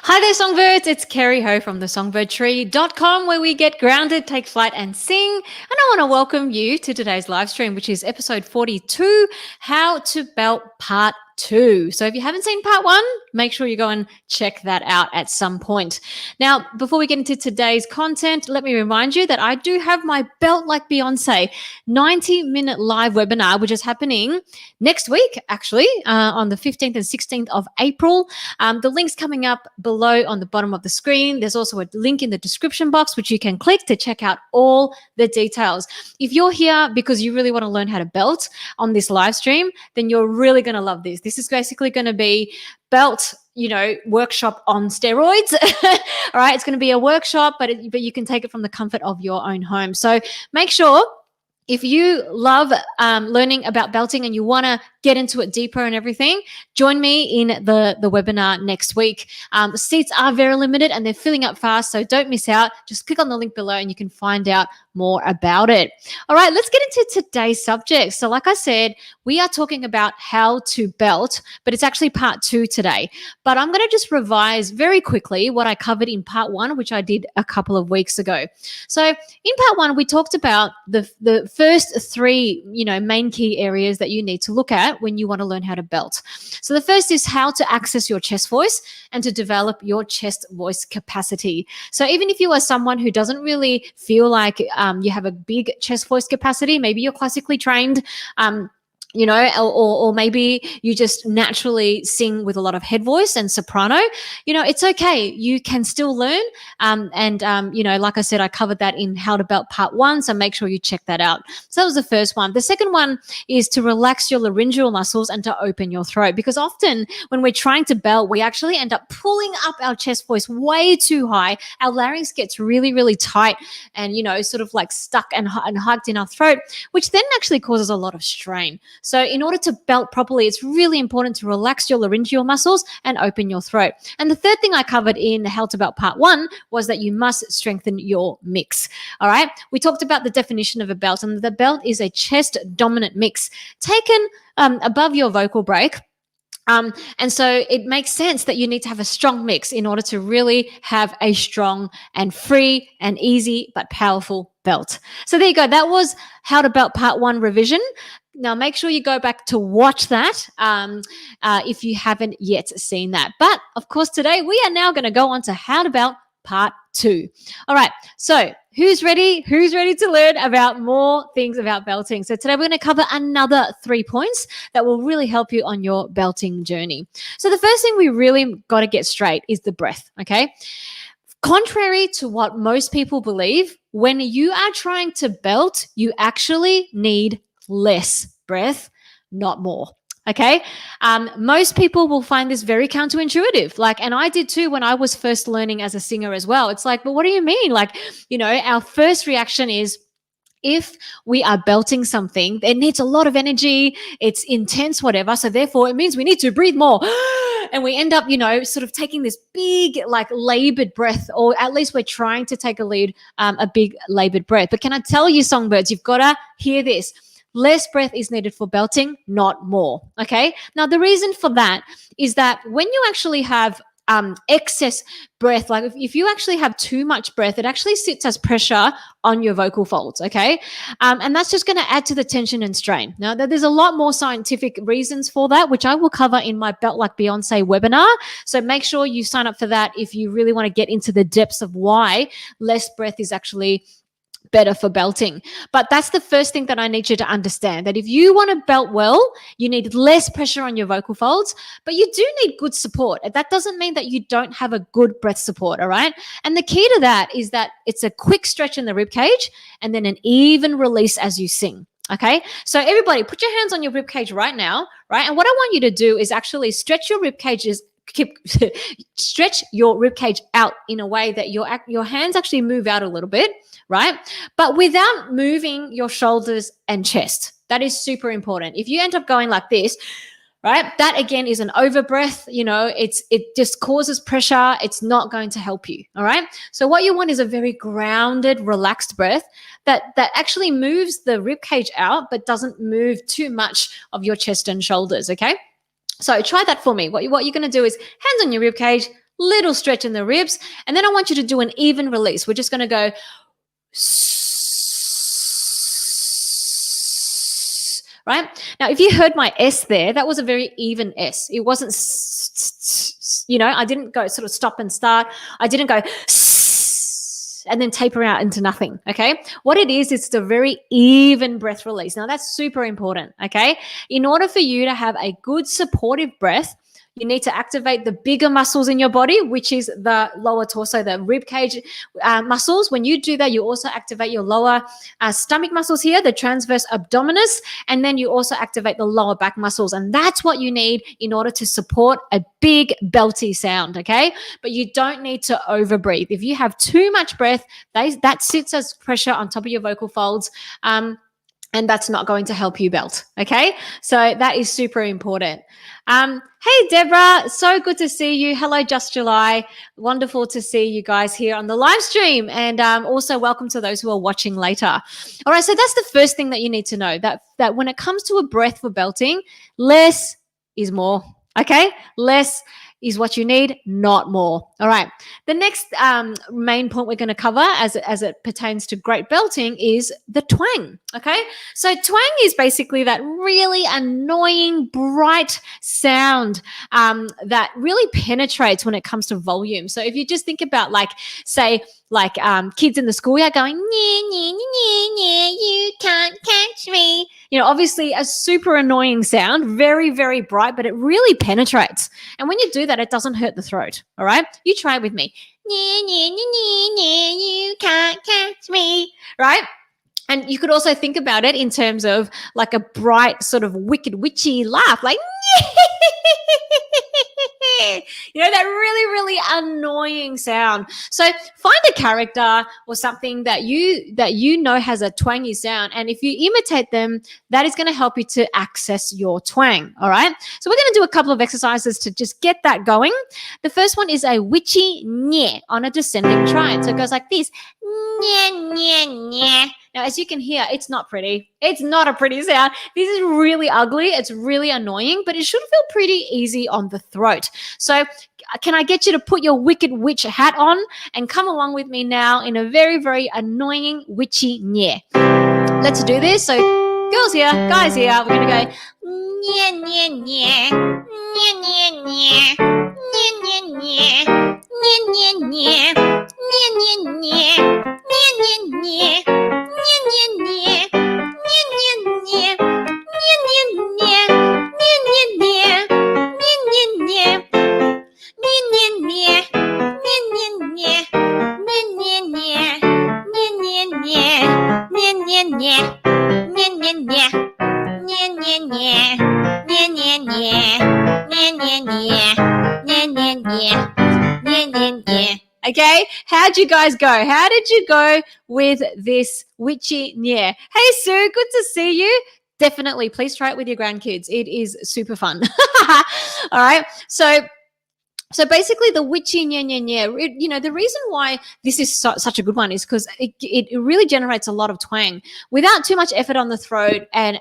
Hi there, Songbirds. It's Kerri Ho from the Songbird.com, where we get grounded, take flight, and sing. And I want to welcome you to today's live stream, which is episode 42, How to Belt Part 2. So if you haven't seen part 1, make sure you go and check that out at some point. Now, before we get into today's content, let me remind you that I do have my Belt Like Beyonce 90-minute live webinar, which is happening next week, actually, on the 15th and 16th of April. The link's coming up below on the bottom of the screen. There's also a link in the description box, which you can click to check out all the details. If you're here because you really want to learn how to belt on this live stream, then you're really going to love this. This is basically going to be belt, workshop on steroids. All right. It's going to be a workshop, but you can take it from the comfort of your own home. So make sure, if you love learning about belting and you want to get into it deeper and everything, join me in the webinar next week. The seats are very limited and they're filling up fast, so don't miss out. Just click on the link below and you can find out more about it. All right, let's get into today's subject. So like I said, we are talking about how to belt, but it's actually part 2 today. But I'm going to just revise very quickly what I covered in part 1, which I did a couple of weeks ago. So in part 1, we talked about the first 3, main key areas that you need to look at when you want to learn how to belt. So the first is how to access your chest voice and to develop your chest voice capacity. So even if you are someone who doesn't really feel like you have a big chest voice capacity, maybe you're classically trained, or maybe you just naturally sing with a lot of head voice and soprano, it's okay. You can still learn. Like I said, I covered that in How to Belt Part 1, so make sure you check that out. So that was the first one. The second one is to relax your laryngeal muscles and to open your throat, because often when we're trying to belt, we actually end up pulling up our chest voice way too high. Our larynx gets really, really tight and, sort of like stuck and hugged in our throat, which then actually causes a lot of strain. So in order to belt properly, it's really important to relax your laryngeal muscles and open your throat. And the third thing I covered in How to Belt Part 1 was that you must strengthen your mix. All right. We talked about the definition of a belt, and the belt is a chest dominant mix taken above your vocal break. And so it makes sense that you need to have a strong mix in order to really have a strong and free and easy but powerful belt. So there you go. That was How to Belt Part 1 revision. Now, make sure you go back to watch that if you haven't yet seen that. But, of course, today we are now going to go on to How to Belt Part 2. All right, so who's ready? Who's ready to learn about more things about belting? So today we're going to cover another 3 points that will really help you on your belting journey. So the first thing we really got to get straight is the breath, okay? Contrary to what most people believe, when you are trying to belt, you actually need less breath, not more. Okay. Most people will find this very counterintuitive. And I did too when I was first learning as a singer as well. It's like, but what do you mean? Our first reaction is, if we are belting something, it needs a lot of energy, it's intense, whatever. So therefore it means we need to breathe more. And we end up, sort of taking this big, labored breath, or at least we're trying to take a big labored breath. But can I tell you, songbirds, you've got to hear this. Less breath is needed for belting, not more, okay? Now, the reason for that is that when you actually have excess breath, if you actually have too much breath, it actually sits as pressure on your vocal folds, okay? And that's just going to add to the tension and strain. Now, there's a lot more scientific reasons for that, which I will cover in my Belt Like Beyonce webinar. So make sure you sign up for that if you really want to get into the depths of why less breath is actually better for belting. But that's the first thing that I need you to understand, that if you want to belt well, you need less pressure on your vocal folds, but you do need good support. That doesn't mean that you don't have a good breath support, all right? And the key to that is that it's a quick stretch in the rib cage and then an even release as you sing. Okay, so everybody put your hands on your rib cage right now, right? And what I want you to do is actually stretch your rib cages. Stretch your rib cage out in a way that your hands actually move out a little bit, right? But without moving your shoulders and chest. That is super important. If you end up going like this, right, that again is an over breath. It just causes pressure. It's not going to help you. All right. So what you want is a very grounded, relaxed breath that actually moves the rib cage out, but doesn't move too much of your chest and shoulders. Okay. So try that for me. What you're going to do is hands on your rib cage, little stretch in the ribs, and then I want you to do an even release. We're just going to go right? Now, if you heard my S there, that was a very even S. It wasn't, I didn't go sort of stop and start. I didn't go and then taper out into nothing, okay? What it is, it's a very even breath release. Now, that's super important, okay? In order for you to have a good supportive breath, you need to activate the bigger muscles in your body, which is the lower torso, the rib cage muscles. When you do that, you also activate your lower stomach muscles here, the transverse abdominis, and then you also activate the lower back muscles. And that's what you need in order to support a big belty sound, okay? But you don't need to overbreathe. If you have too much breath, that sits as pressure on top of your vocal folds, and that's not going to help you belt, okay? So that is super important. Hey, Deborah, so good to see you. Hello, Just July. Wonderful to see you guys here on the live stream, and also welcome to those who are watching later. All right, so that's the first thing that you need to know, that when it comes to a breath for belting, less is more, okay? Less is what you need, not more. All right. The next main point we're going to cover as it pertains to great belting is the twang. Okay. So twang is basically that really annoying, bright sound that really penetrates when it comes to volume. So if you just think about kids in the schoolyard going, "Nye, nye, nye, nye, you can't catch me." Obviously a super annoying sound, very, very bright, but it really penetrates. And when you do that, it doesn't hurt the throat. All right. You try it with me. "Nye, nye, nye, nye, nye, you can't catch me." Right. And you could also think about it in terms of like a bright sort of wicked witchy laugh, like that really, really annoying sound. So find a character or something that you know has a twangy sound, and if you imitate them, that is going to help you to access your twang. All right. So we're going to do a couple of exercises to just get that going. The first one is a Witchy Nhe on a descending triad. So it goes like this. Nye, nye, nye. Now, as you can hear, it's not pretty. It's not a pretty sound. This is really ugly. It's really annoying, but it should feel pretty easy on the throat. So can I get you to put your Wicked Witch hat on and come along with me now in a very, very annoying Witchy Nhe. Let's do this. So girls here, guys here, we're going to go nye, nye, nye, nye, nye, nye, nye, nye, nye, nye, nye, nye, Okay, how'd you guys go? How did you go with this Witchy Nhe? Hey, Sue, good to see you. Definitely, please try it with your grandkids. It is super fun. All right, so basically the Witchy Nhe, Nhe, Nhe, the reason why this is such a good one is because it really generates a lot of twang without too much effort on the throat. And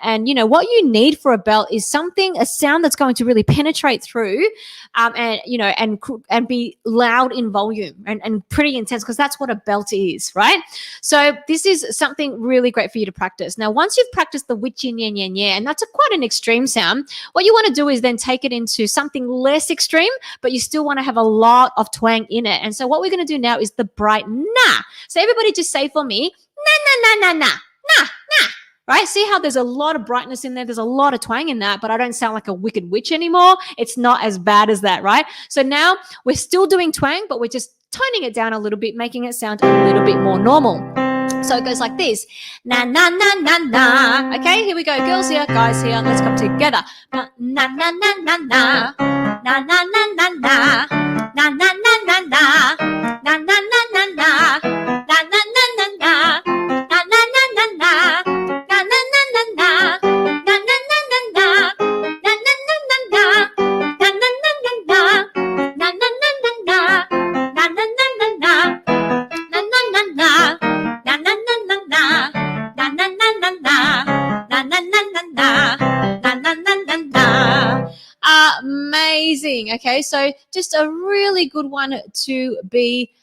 what you need for a belt is a sound that's going to really penetrate through and be loud in volume and pretty intense, because that's what a belt is, right? So this is something really great for you to practice. Now, once you've practiced the Witchy Nhe, Nhe, Nhe, and that's quite an extreme sound, what you want to do is then take it into something less extreme, but you still want to have a lot of twang in it. And so what we're going to do now is the bright na. So everybody just say for me, na, na, na, na, na, na, na. Right? See how there's a lot of brightness in there. There's a lot of twang in that, but I don't sound like a wicked witch anymore. It's not as bad as that, right? So now we're still doing twang, but we're just toning it down a little bit, making it sound a little bit more normal. So it goes like this. Na, na, na, na, na. Okay, here we go. Girls here, guys here. Let's come together. Na, na, na, na, na, na. Na, na, na, na, na. Na, na, na, na, na. Na, na, na, na, na. Na, na, na, na, na. Na, na, na, na, na. Na, na, na, na, na. Na, na, na, na, na. Na, na, na, na, na. Na, na, na, na, na. Na, na, na, na, na. Na, na, na, na. Na, na, na, na. Na, na, na, na, na. Na, na, na, na, na. Na, na, na, na, na. Na, na, na, na, na. Amazing. Okay. Okay, so just a really good one to be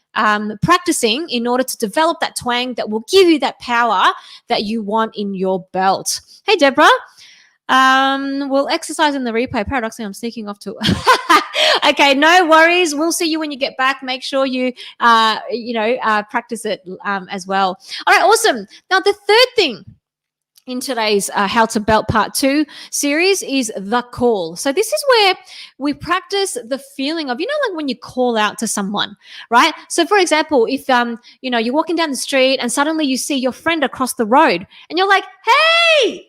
practicing in order to develop that twang that will give you that power that you want in your belt. Hey, Deborah. We'll exercise in the replay. Paradoxically, I'm sneaking off to. Okay, no worries. We'll see you when you get back. Make sure you, practice it as well. All right, awesome. Now, the third thing in today's How to Belt Part 2 series is the call. So this is where we practice the feeling of, like when you call out to someone, right? So for example, if, you're walking down the street and suddenly you see your friend across the road and you're like, hey,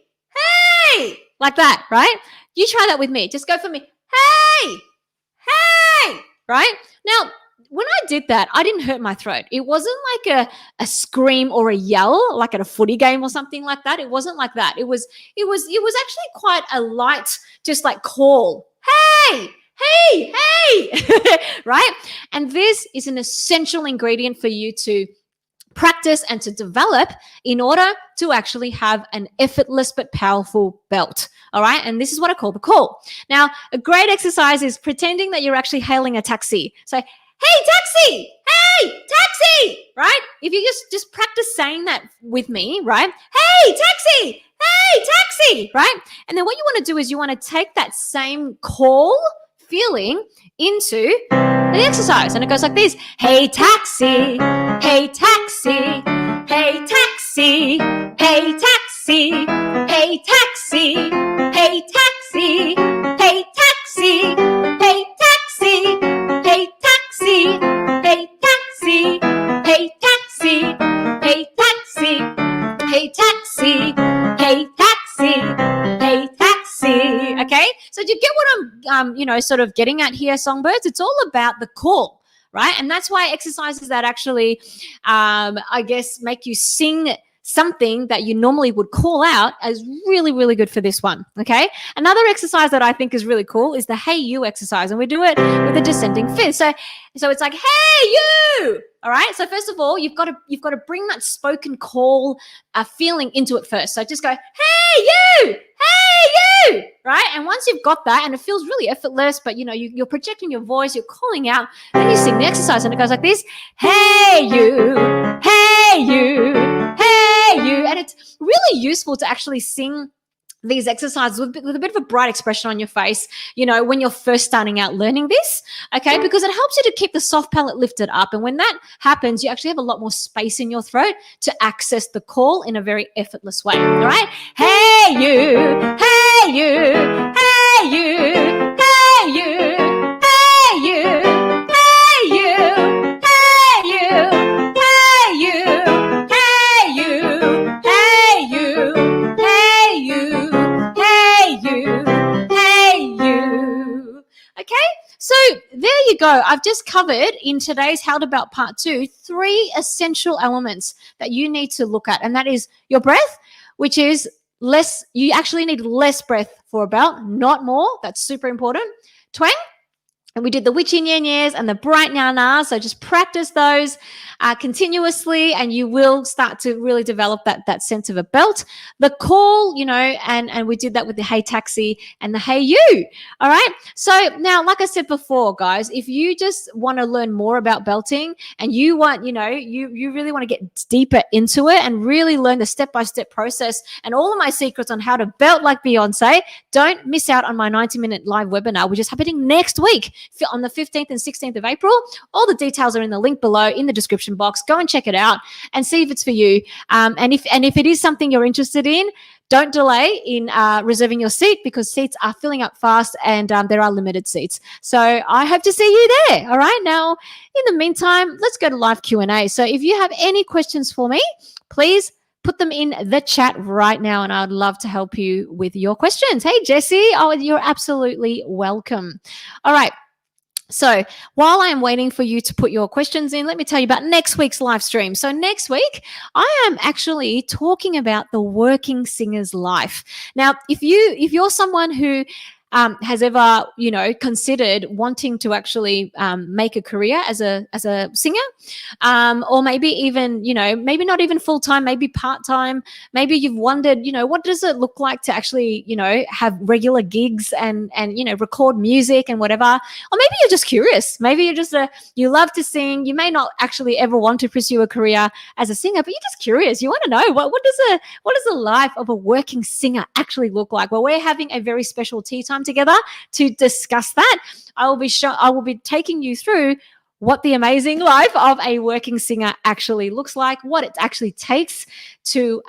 like that, right? You try that with me. Just go for me. Hey, right? Now, when I did that, I didn't hurt my throat. It wasn't like a scream or a yell, like at a footy game or something like that. It wasn't like that. It was actually quite a light, just like call. Hey, right? And this is an essential ingredient for you to practice and to develop in order to actually have an effortless but powerful belt. All right. And this is what I call the call. Now, a great exercise is pretending that you're actually hailing a taxi. So, hey, taxi, right? If you just practice saying that with me, right? Hey, taxi, right? And then what you want to do is you want to take that same call feeling into the exercise. And it goes like this. Hey, taxi, hey, taxi, hey, taxi, hey, taxi, hey, taxi, hey, taxi, hey, taxi, hey, taxi, hey, taxi, hey, taxi, hey, taxi, hey, taxi, hey, taxi, hey, taxi, hey, taxi. Okay, so do you get what I'm sort of getting at here, Songbirds? It's all about the call, right? And that's why exercises that actually I guess make you sing something that you normally would call out is really, really good for this one. Okay, another exercise that I think is really cool is the hey you exercise, and we do it with a descending fifth. So it's like, hey you. All right, so first of all, you've got to bring that spoken call feeling into it first. So just go, hey you, right? And once you've got that, and it feels really effortless, but you're projecting your voice, you're calling out, then you sing the exercise, and it goes like this: hey you, hey you, hey you. And it's really useful to actually sing these exercises with a bit of a bright expression on your face, when you're first starting out learning this, okay? Because it helps you to keep the soft palate lifted up. And when that happens, you actually have a lot more space in your throat to access the call in a very effortless way, all right? Hey you, hey you, hey you, hey you, hey you, hey you, hey you, hey you, hey you, hey you, hey you, hey you, hey you. Okay, so there you go. I've just covered in today's How to Belt Part 2 3 essential elements that you need to look at, and that is your breath, which is less. You actually need less breath for a belt, not more. That's super important. Twang. And we did the Witchy Nhe and the bright na. So just practice those continuously, and you will start to really develop that sense of a belt. The call, and we did that with the hey taxi and the hey you. All right. So now, like I said before, guys, if you just want to learn more about belting and you want, you really want to get deeper into it and really learn the step-by-step process and all of my secrets on how to belt like Beyonce, don't miss out on my 90-minute live webinar, which is happening next week on the 15th and 16th of April. All the details are in the link below in the description box. Go and check it out and see if it's for you. And if it is something you're interested in, don't delay in reserving your seat, because seats are filling up fast and there are limited seats. So I hope to see you there. All right. Now, in the meantime, let's go to live Q&A. So if you have any questions for me, please put them in the chat right now, and I'd love to help you with your questions. Hey, Jessie. Oh, you're absolutely welcome. All right. So while I am waiting for you to put your questions in, let me tell you about next week's live stream. So next week, I am actually talking about the working singer's life. Now, if you're someone who has ever, considered wanting to actually make a career as a singer, or maybe even, maybe not even full time, maybe part time. Maybe you've wondered, what does it look like to actually, have regular gigs and record music and whatever. Or maybe you're just curious. Maybe you're just you love to sing. You may not actually ever want to pursue a career as a singer, but you're just curious. You want to know what does the life of a working singer actually look like? Well, we're having a very special tea time together to discuss that. I will be taking you through what the amazing life of a working singer actually looks like, what it actually takes to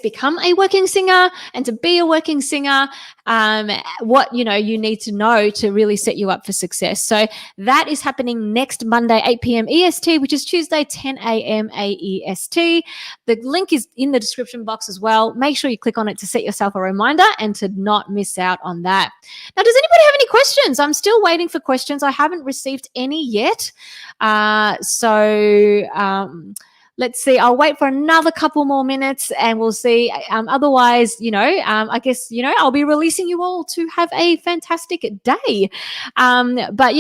become a working singer and to be a working singer, what, you need to know to really set you up for success. So that is happening next Monday, 8 p.m. EST, which is Tuesday, 10 a.m. AEST. The link is in the description box as well. Make sure you click on it to set yourself a reminder and to not miss out on that. Now, does anybody have any questions? I'm still waiting for questions. I haven't received any yet. Let's see. I'll wait for another couple more minutes and we'll see. Otherwise, I guess, I'll be releasing you all to have a fantastic day. But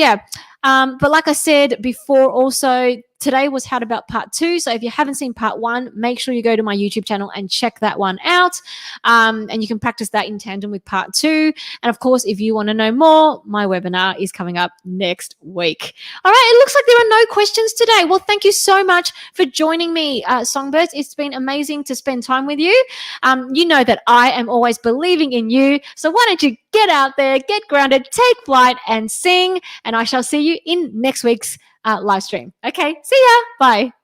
like I said before, also, today was How About Part 2. So if you haven't seen Part 1, make sure you go to my YouTube channel and check that one out. And you can practice that in tandem with Part 2. And of course, if you want to know more, my webinar is coming up next week. All right, it looks like there are no questions today. Well, thank you so much for joining me, Songbirds. It's been amazing to spend time with you. You know that I am always believing in you. So why don't you get out there, get grounded, take flight, and sing. And I shall see you in next week's live stream. Okay, see ya. Bye.